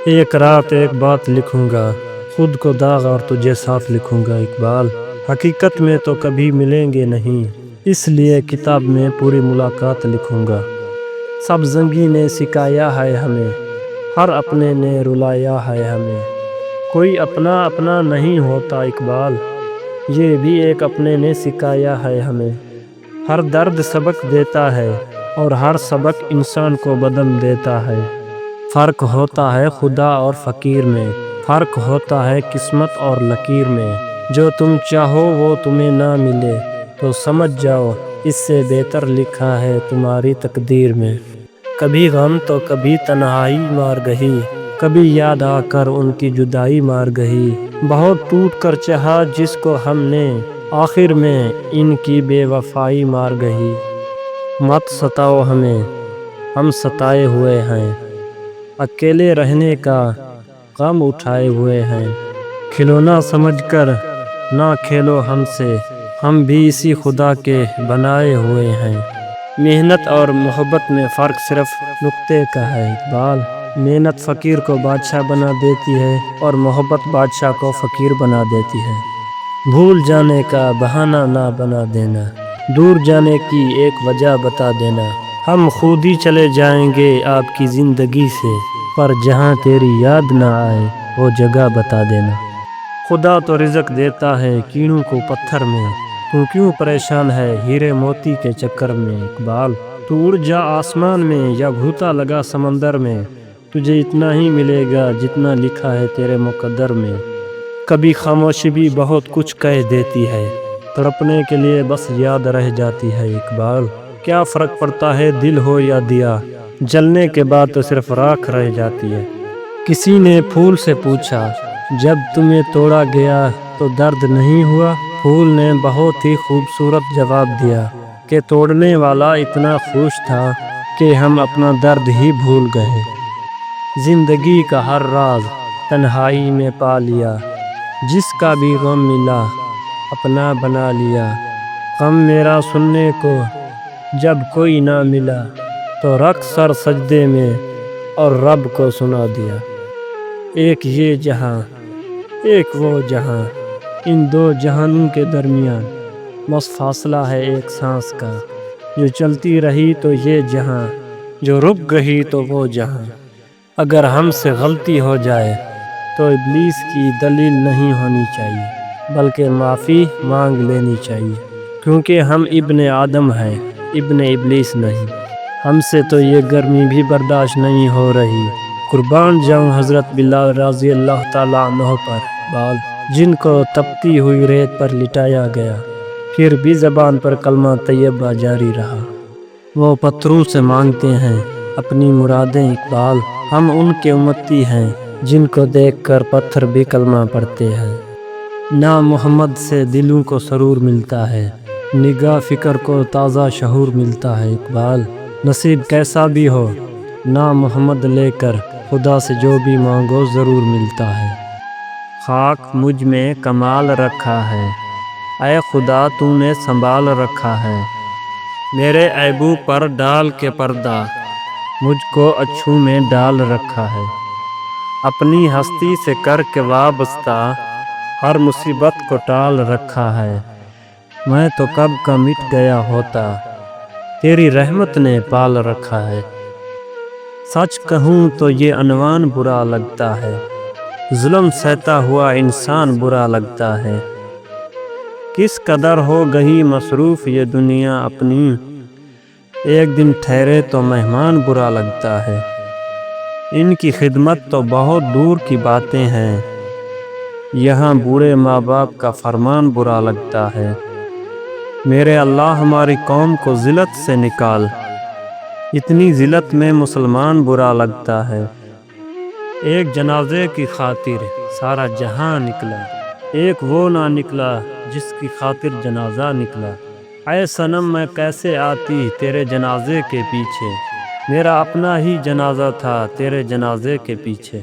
ایک رات ایک بات لکھوں گا، خود کو داغ اور تجھے صاف لکھوں گا اقبال۔ حقیقت میں تو کبھی ملیں گے نہیں، اس لیے کتاب میں پوری ملاقات لکھوں گا۔ سب زنگی نے سکھایا ہے ہمیں، ہر اپنے نے رلایا ہے ہمیں۔ کوئی اپنا اپنا نہیں ہوتا اقبال، یہ بھی ایک اپنے نے سکھایا ہے ہمیں۔ ہر درد سبق دیتا ہے اور ہر سبق انسان کو بدل دیتا ہے۔ فرق ہوتا ہے خدا اور فقیر میں، فرق ہوتا ہے قسمت اور لکیر میں۔ جو تم چاہو وہ تمہیں نہ ملے تو سمجھ جاؤ اس سے بہتر لکھا ہے تمہاری تقدیر میں۔ کبھی غم تو کبھی تنہائی مار گئی، کبھی یاد آ کر ان کی جدائی مار گئی۔ بہت ٹوٹ کر چاہا جس کو ہم نے، آخر میں ان کی بے وفائی مار گئی۔ مت ستاؤ ہمیں، ہم ستائے ہوئے ہیں، اکیلے رہنے کا غم اٹھائے ہوئے ہیں۔ کھلونا سمجھ کر نہ کھیلو ہم سے، ہم بھی اسی خدا کے بنائے ہوئے ہیں۔ محنت اور محبت میں فرق صرف نقطے کا ہے اقبال۔ محنت فقیر کو بادشاہ بنا دیتی ہے اور محبت بادشاہ کو فقیر بنا دیتی ہے۔ بھول جانے کا بہانہ نہ بنا دینا، دور جانے کی ایک وجہ بتا دینا۔ ہم خود ہی چلے جائیں گے آپ کی زندگی سے، پر جہاں تیری یاد نہ آئے وہ جگہ بتا دینا۔ خدا تو رزق دیتا ہے کیڑوں کو پتھر میں، تو کیوں پریشان ہے ہیرے موتی کے چکر میں اقبال۔ تو اڑ جا آسمان میں یا گھوتا لگا سمندر میں، تجھے اتنا ہی ملے گا جتنا لکھا ہے تیرے مقدر میں۔ کبھی خاموشی بھی بہت کچھ کہہ دیتی ہے، تڑپنے کے لیے بس یاد رہ جاتی ہے اقبال۔ کیا فرق پڑتا ہے دل ہو یا دیا، جلنے کے بعد تو صرف راکھ رہ جاتی ہے۔ کسی نے پھول سے پوچھا جب تمہیں توڑا گیا تو درد نہیں ہوا؟ پھول نے بہت ہی خوبصورت جواب دیا کہ توڑنے والا اتنا خوش تھا کہ ہم اپنا درد ہی بھول گئے۔ زندگی کا ہر راز تنہائی میں پا لیا، جس کا بھی غم ملا اپنا بنا لیا۔ غم میرا سننے کو جب کوئی نہ ملا تو رکھ سر سجدے میں اور رب کو سنا دیا۔ ایک یہ جہاں ایک وہ جہاں، ان دو جہانوں کے درمیان بس فاصلہ ہے ایک سانس کا۔ جو چلتی رہی تو یہ جہاں، جو رک گئی تو وہ جہاں۔ اگر ہم سے غلطی ہو جائے تو ابلیس کی دلیل نہیں ہونی چاہیے، بلکہ معافی مانگ لینی چاہیے، کیونکہ ہم ابن آدم ہیں، ابن ابلیس نہیں۔ ہم سے تو یہ گرمی بھی برداشت نہیں ہو رہی۔ قربان جاؤں حضرت بلال رضی اللہ تعالیٰ عنہ پر بال، جن کو تپتی ہوئی ریت پر لٹایا گیا، پھر بھی زبان پر کلمہ طیبہ جاری رہا۔ وہ پتھروں سے مانگتے ہیں اپنی مرادیں اقبال، ہم ان کے امتی ہیں جن کو دیکھ کر پتھر بھی کلمہ پڑھتے ہیں۔ نام محمد سے دلوں کو سرور ملتا ہے، نگاہ فکر کو تازہ شعور ملتا ہے اقبال۔ نصیب کیسا بھی ہو، نام محمد لے کر خدا سے جو بھی مانگو ضرور ملتا ہے۔ خاک مجھ میں کمال رکھا ہے، اے خدا تو نے سنبھال رکھا ہے۔ میرے عیبوں پر ڈال کے پردہ، مجھ کو اچھوں میں ڈال رکھا ہے۔ اپنی ہستی سے کر کے وابستہ، ہر مصیبت کو ٹال رکھا ہے۔ میں تو کب کا مٹ گیا ہوتا، تیری رحمت نے پال رکھا ہے۔ سچ کہوں تو یہ عنوان برا لگتا ہے، ظلم سہتا ہوا انسان برا لگتا ہے۔ کس قدر ہو گئی مصروف یہ دنیا اپنی، ایک دن ٹھہرے تو مہمان برا لگتا ہے۔ ان کی خدمت تو بہت دور کی باتیں ہیں، یہاں بوڑھے ماں باپ کا فرمان برا لگتا ہے۔ میرے اللہ ہماری قوم کو ذلت سے نکال، اتنی ذلت میں مسلمان برا لگتا ہے۔ ایک جنازے کی خاطر سارا جہاں نکلا، ایک وہ نہ نکلا جس کی خاطر جنازہ نکلا۔ اے صنم میں کیسے آتی تیرے جنازے کے پیچھے، میرا اپنا ہی جنازہ تھا تیرے جنازے کے پیچھے۔